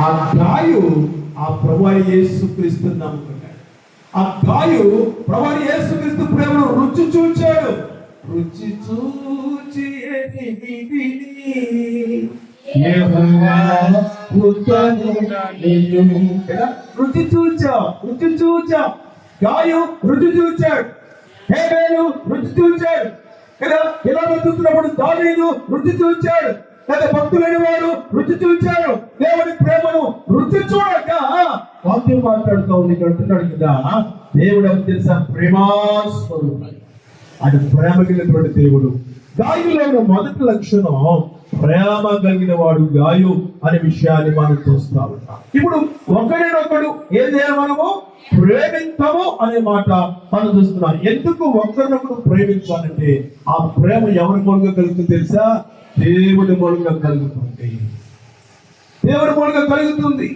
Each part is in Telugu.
ఆ గాయు ఆ ప్రభువైన యేసుక్రీస్తుని నమ్ముకున్నాడు. ఆ గాయు ప్రభువైన యేసుక్రీస్తు ప్రేమను రుచి చూచాడు. రుచి చూచి రుచి చూచా గాయు రుచి చూచాడు. హేబేలు రుచి చూచాడు కదా. ఇలా చూస్తున్నప్పుడు దావీదు రుచి చూచాడు. లేదా భక్తులైన వారు రుచి చూచారు. దేవుని ప్రేమను రుచి చూడక వాక్యం మాట్లాడుతూ ఉంది. అంటున్నాడు కదా, దేవుడు ఎవరు తెలుసా? ప్రేమాస్వరూపుడు. ఆయన ప్రేమ కలిగినటువంటి దేవుడు. గాయులో ఉన్న మొదటి లక్షణం ప్రేమ కలిగిన వాడు గాయు అనే విషయాన్ని మనం చూస్తా ఉంటాం. ఇప్పుడు ఒకరినొకడు ఏం చేయాలి? మనము ప్రేమించము అనే మాట మనం చూస్తున్నాం. ఎందుకు ఒకరినొకడు ప్రేమించాలంటే ఆ ప్రేమ ఎవరి మూలంగా కలుగుతుంది తెలుసా? దేవుడి మూలంగా కలుగుతుంది. దేవుడి మూలంగా కలుగుతుంది.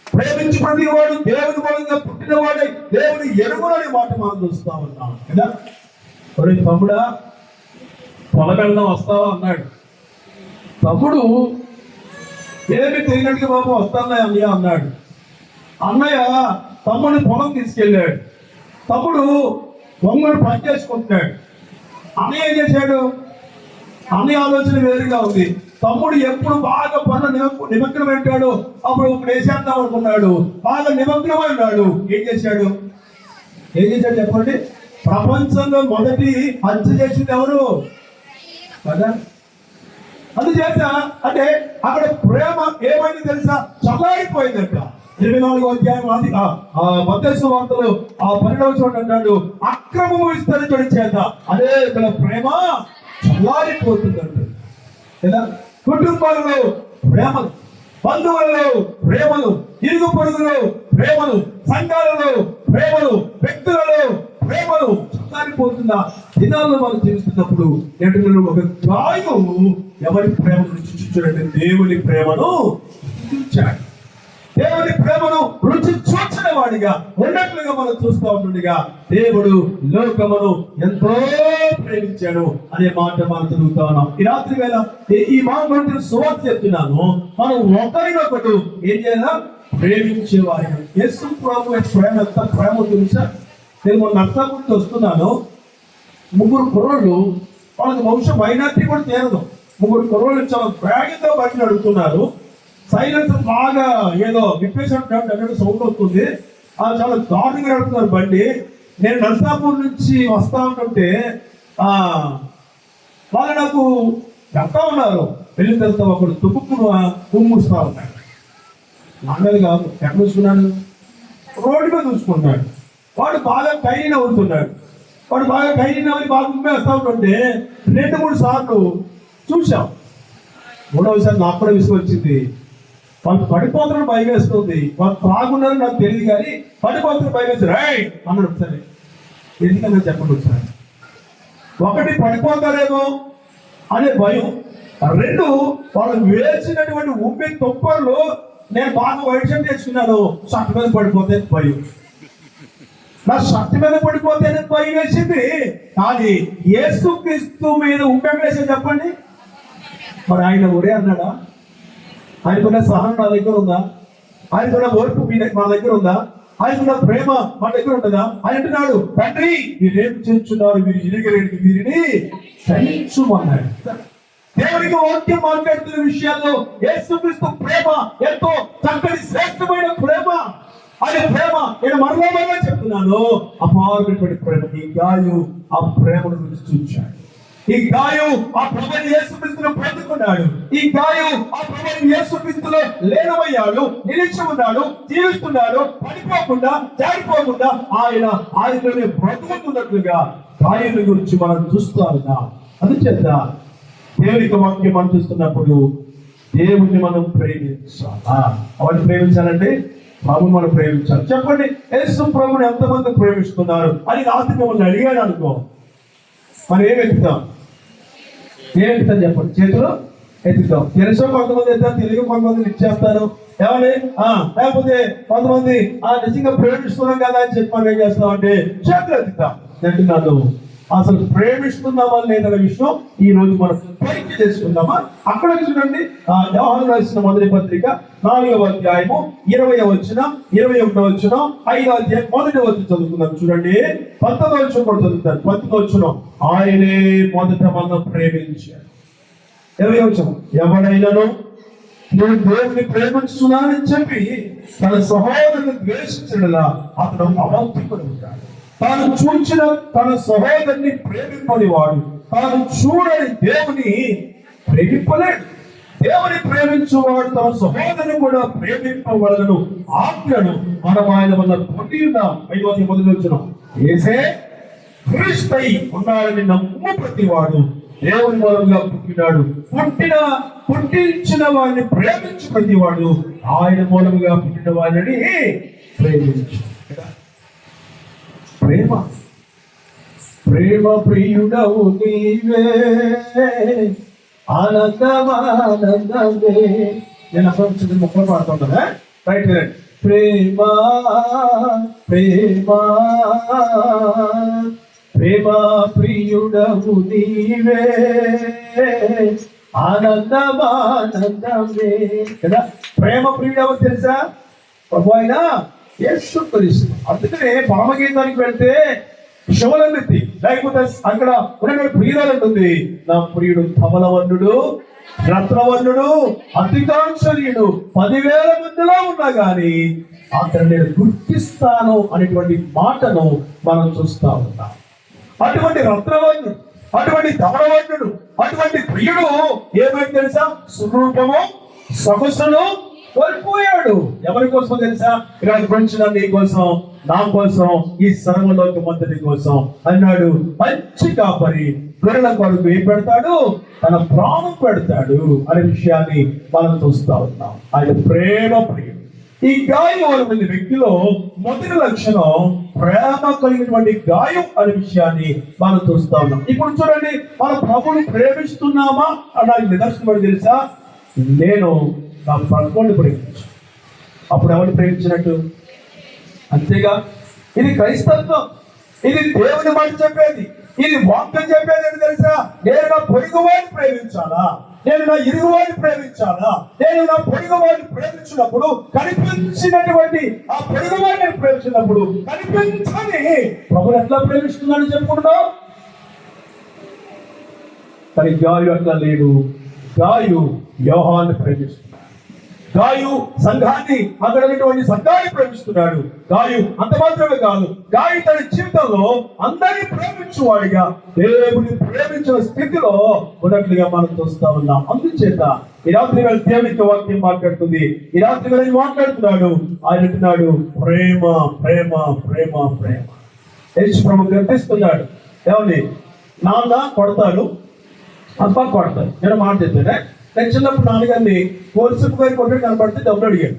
ప్రేమించి ప్రతి వాడు దేవుడి మూలంగా పుట్టినవాడే దేవుని ఎరుగు అనే మాట మనం చూస్తా ఉన్నాం కదా. ఒరే తమ్ముడా, పొలగళ్ళం వస్తావా అన్నాడు. తమ్ముడు ఏమి తెలియనట్టుగా బాబు వస్తానే అన్నయ్య అన్నాడు. అన్నయ్య తమ్ముడిని పొలం తీసుకెళ్ళాడు. తమ్ముడు పొంగడు పని చేసుకుంటున్నాడు. అన్నయ్య ఏం చేశాడు? అన్నయ్య ఆలోచన వేరుగా ఉంది. తమ్ముడు ఎప్పుడు బాగా పనులు నిమగ్నం పెట్టాడు, అప్పుడు ఇప్పుడు వేసేద్దాం అనుకున్నాడు. బాగా నిమగ్నమై ఉన్నాడు. ఏం చేశాడు చెప్పండి? ప్రపంచంలో మొదటి హత్య చేసింది ఎవరు కదా? అందుచేత అంటే అక్కడ ప్రేమ ఏమైంది తెలుసా? చల్లారిపోయిందంట. 24వ అధ్యాయం 13వ వార్తలో 12వ చోట అంటాడు, అక్రమము విస్తరించడం చేత అదే ఇక్కడ ప్రేమ చల్లారిపోతుందంట కదా. కుటుంబాలలో ప్రేమలు, బంధువులలో ప్రేమలు, ఇరుగు పొరుగులో ప్రేమలు, సంఘాలలో ప్రేమలు, వ్యక్తులలో ప్రేమలు చల్లారిపోతున్న దినాల్లో మనం జీవిస్తున్నప్పుడు ఒక గాయు ఎవరి ప్రేమను రుచి చూచాడంటే దేవుని ప్రేమను చూచాడు. దేవుని ప్రేమను రుచి చూచిన వాడిగా ఉన్నట్లుగా మనం చూస్తూ ఉంటుండగా దేవుడు లోకమును ఎంతో ప్రేమించాడు అనే మాట మనం చదువుతా ఉన్నాం. ఈ రాత్రి వేళ ఈ మాట సువార్త చెప్తున్నాను. మనం ఒకరినొకరు ఏం చేయాలా? ప్రేమించేవారిగా. యేసు ప్రభు ప్రేమ ఎంత ప్రేమ తెలుసా? నేను మొన్న నర్సాపురికి వస్తున్నాను. 3 కుర్రోళ్ళు, వాళ్ళకి బహుశా మైనార్టీ కూడా తీరదు. 3 కుర్రోళ్ళు చాలా వేగంగా బయటకు అడుగుతున్నారు. సైలెన్స్ బాగా ఏదో విప్పేసినట్టు సౌండ్ వస్తుంది. చాలా దారుణంగా నడుపుతున్నారు బండి. నేను నర్సాపూర్ నుంచి వస్తా ఉంటుంటే వాళ్ళు నాకు చెప్తా ఉన్నారు, వెళ్ళి తెలుస్తా ఒకడు తుప్పుకును కుమ్ముస్తా ఉన్నాడు. నాన్నది కాదు, ఎక్కడ చూసుకున్నాడు? రోడ్డు మీద చూసుకుంటున్నాడు. వాడు బాగా ఖైరీ నవ్వుతున్నాడు. వాడు బాగా ఖైరీ నవ్వి బాగా ఉమ్మేస్తా ఉంటుంటే 2-3 సార్లు చూసాం. 3వసారి నాకు కూడా విసుగు వచ్చింది. వాళ్ళు పడిపోతున్న భయం వేస్తుంది. వాళ్ళు తాగున్నారు నాకు తెలియదు, కానీ పడిపోతున్న భయం వేస్తారు. అన్నాడు ఒకసారి. ఎందుకన్నా చెప్పండి ఒకసారి. 1 పడిపోతారేమో అనే భయం, 2 వాళ్ళు వేసినటువంటి ఉమ్మి తుప్పర్లు నేను బాగా వైట్ షర్ట్ తెచ్చుకున్నాను, షర్ట్ మీద పడిపోతే భయం. నా షర్ట్ మీద పడిపోతేనే భయం వేసింది. కానీ యేసుక్రీస్తు మీద ఉమ్మె వేసే చెప్పండి. మరి ఆయన ఒరే అన్నాడా? ఆయనకున్న సహనం నా దగ్గర ఉందా? ఆయనకున్న ఓర్పు మన దగ్గర ఉందా? ఆయనకున్న ప్రేమ మన దగ్గర ఉంటుందా? ఆయన అంటున్నాడు, తండ్రి మీరేం చేస్తున్నారు, మీరు ఇరుగలేని వీరిని క్షమించుమన్నాడు. దేవునికి వాక్యం మాట్లాడుతున్న విషయాల్లో యేసుక్రీస్తు ప్రేమ ఎంతో చక్కటి శ్రేష్టమైన ప్రేమ. అదే ప్రేమ నేను మరలా చెప్తున్నాను, అపారమైనటువంటి ప్రేమ. ఈ గాయు ఆ ప్రేమను రుచి చూచాడు. ఈ గాయు ఆ ప్రభువైన యేసుక్రీస్తును పొందుకున్నాడు. ఈ గాయు ఆ ప్రభువైన యేసుక్రీస్తులో లీనమయ్యాడు, నిలిచి ఉన్నాడు, జీవిస్తున్నాడు. పడిపోకుండా జారిపోకుండా ఆయనలోనే బ్రతుకుతున్నట్లుగా గాయుని గురించి మనం చూస్తూ ఉన్నాం. అందుచేత దేవునికి వాక్యం మనం చూస్తున్నప్పుడు దేవుణ్ణి మనం ప్రేమించాలా? అవన్నీ ప్రేమించాలంటే ప్రభుని మనం ప్రేమించాలి. చెప్పండి, యేసు ప్రభుని ఎంతమంది ప్రేమిస్తున్నారు అని రాత్రి మిమ్మల్ని అడిగాడు అనుకో, మనం ఏం ఎత్తుతాం చెప్పండి. చేతులు ఎత్తుతాం. తెలుసో కొంతమంది ఎత్తారు, తెలుగు కొంతమంది ఇచ్చేస్తారు. ఏమని లేకపోతే కొంతమంది నిజంగా ప్రేమిస్తున్నాం కదా అని చెప్పి మనం ఏం చేస్తాం అంటే చేతులు ఎత్తుతాం. అంటున్నాను అసలు ప్రేమిస్తున్నామా లేదనే విషయం ఈ రోజు మనం పరీక్ష చేసుకుందామా. అక్కడ చూడండి, యోహాను రాసిన మొదటి పత్రిక 4వ అధ్యాయము 20వ వచనం, 21వ వచనం, 5వ అధ్యాయం 1వ వచనం చదువుకుందాం. చూడండి, 19వ వచనం కూడా చదువుతారు. 19వ వచనం, ఆయనే మొదట మనం ప్రేమించాడు. 20వ వచనం, ఎవడైనాను నేను దేవుని ప్రేమిస్తున్నానని చెప్పి తన సహోదరుని ద్వేషించడలా అతను అబద్ధికుడు ఉంటాడు. తాను చూచిన తన సహోదరుని ప్రేమింపని వాడు తాను చూడని దేవుని ప్రేమింపలేడు. దేవుని ప్రేమించువాడు తన సహోదరుని కూడా ప్రేమింపవలను ఆజ్ఞను మనం ఆయన వల్ల పొంది ఉన్నాం. 5వ అధ్యాయం 1వ వచనం, యేసే క్రీస్తై ఉన్నాడని నమ్ము ప్రతి వాడు దేవుని మూలంగా పుట్టినాడు. పుట్టించిన వాడిని ప్రేమించు ప్రతి వాడు ఆయన మూలంగా పుట్టిన వాడిని ప్రేమించు. ప్రేమ ప్రేమ ప్రియుడవు నీవే, ఆనందమానందమే. నేను అప్పుడు మొక్కలు పాడుతుంటా, రైట్. ప్రేమ ప్రేమ ప్రేమ ప్రియుడవు నీవే, ఆనందమానందమే కదా. ప్రేమ ప్రియుడవు తెలుసా? ప్రభు అయినా యేసు క్రీస్తు. అందుకనే పరమగీతానికి వెళ్తే శివలమెత్తి లేకపోతే అక్కడ ఉన్న ప్రియురాలు ఉంటుంది. నా ప్రియుడు ధవలవర్ణుడు, రత్నవర్ణుడు, అతికాంక్షణీయుడు, 10,000 మందిలో ఉన్నా గాని అతను నేను గుర్తిస్తాను అనేటువంటి మాటను మనం చూస్తా ఉంటాం. అటువంటి రత్నవర్ణుడు, అటువంటి ధవలవర్ణుడు, అటువంటి ప్రియుడు ఏమైంది తెలుసా? స్వరూపము సొగసును కోల్పోయాడు. ఎవరి కోసం తెలుసా? ఇక్కడ పెంచిన నీ కోసం, నా కోసం, ఈ సర్వలోక మంతటి కోసం అన్నాడు. మంచి కాపరి గొర్రెల కొరకు ఏం పెడతాడు? తన ప్రాణం పెడతాడు అనే విషయాన్ని మనం చూస్తా ఉన్నాం. ఆయన ప్రేమ ప్రియుడు. ఈ గాయం అనే వ్యక్తిలో మొదటి లక్షణం ప్రేమ కలిగినటువంటి గాయం అనే విషయాన్ని మనం చూస్తా ఉన్నాం. ఇప్పుడు చూడండి, మన ప్రభువుని ప్రేమిస్తున్నామా అన్నది నిదర్శనం తెలుసా? నేను నా ప్రభువుని ప్రేమించు. అప్పుడు ఎవరిని ప్రేమించినట్టు? అంతేగా. ఇది క్రైస్తత్వం, ఇది దేవుని మాట చెప్పేది, ఇది వాక్యం చెప్పేది. ఏంటి తెలుసా? నేను నా పొరుగు వాడిని ప్రేమించాలా, నేను నా ఇరుగు వాడిని ప్రేమించాలా? నేను నా పొరుగు వాడిని ప్రేమించినప్పుడు కనిపించినటువంటి ఆ పొరుగు వాడిని ప్రేమించినప్పుడు కనిపించని ప్రభువు ఎట్లా ప్రేమిస్తున్నాడని చెప్పుకుంటున్నావు. కానీ గాయు అట్లా లేడు. గాయు యోహాన్ని ప్రేమిస్తున్నాడు. గాయు సంఘాన్ని, అక్కడ ఉన్నటువంటి సంఘాన్ని ప్రేమిస్తున్నాడు. గాయు అంత మాత్రమే కాదు, గాయు తన జీవితంలో అందరినీ ప్రేమించువాడిగా దేవుని ప్రేమించిన స్థితిలో ఉన్నట్లుగా మనం చూస్తా ఉన్నాం. అందుచేత ఈ రాత్రి వేళ దేవునికి వాక్యం మాట్లాడుతుంది. ఈ రాత్రి వేళ మాట్లాడుతున్నాడు. ఆయన అంటున్నాడు ప్రేమ ప్రేమ ప్రేమ ప్రేమ. యేసు ప్రభు గ్రహిస్తున్నాడు. ఏమండి, నాన్న కొడతాడు, అప్ప కొడతాడు. నేను మాట చెప్పానే, నేను చిన్నప్పుడు నాన్నగారిని కోర్సుకు గారి కొట్టి కనపడితే డబ్బులు అడిగాడు.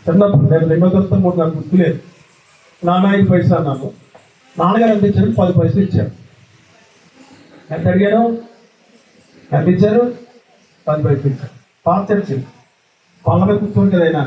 చిన్నప్పుడు నేను 2 నాకు గుర్తులేదు. నాన్న 5 పైసలు అన్నాను. నాన్నగారు ఎంత ఇచ్చారు? 10 పైసలు ఇచ్చారు. ఎంత అడిగాను? ఎంత ఇచ్చారు? 10 పైసలు ఇచ్చారు. పాత చర్చి పళ్ళ మీద కూర్చోండి కదా అయినా